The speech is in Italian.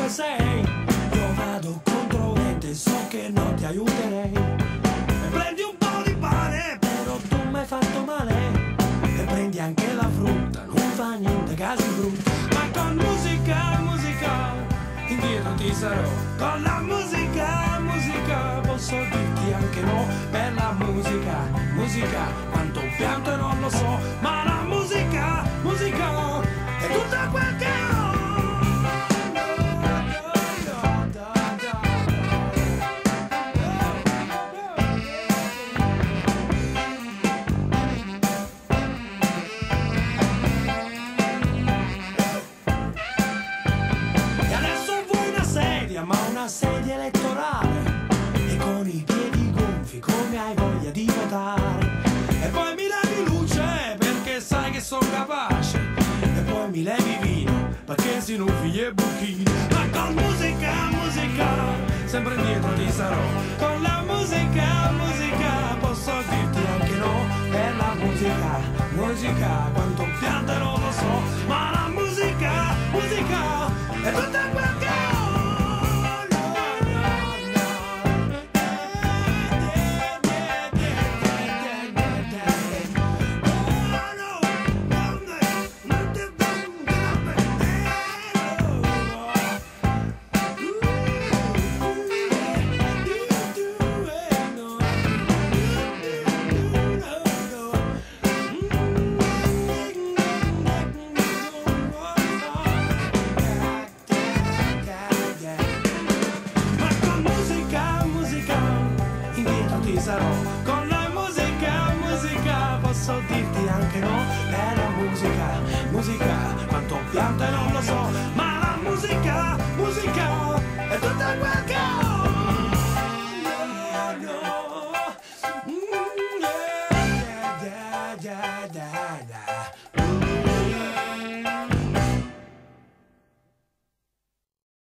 Sei, io vado controcorrente, so che non ti aiuterei. E prendi un po' di pane, però tu mi hai fatto male. E prendi anche la frutta, non fa niente, casi brutti. Ma con musica, musica, indietro ti sarò. Con la musica, musica, posso dirti anche no. Per la musica, musica, quanto pianto e non lo so. Ma la musica, musica, è tutta quel che ho. Ma una sedia elettorale e con i piedi gonfi come hai voglia di votare. E poi mi levi luce perché sai che sono capace. E poi mi levi vino perché si nuffi e buchini. Ma con musica, musica, sempre indietro ti sarò. Con la musica, musica, posso dirti anche no. Per la musica, musica, quanto pianto non lo so. Ma la musica, musica, è tutta quel che ho. Sarò. Con la musica, musica, posso dirti anche no. È la musica, musica, quanto pianta e non lo so.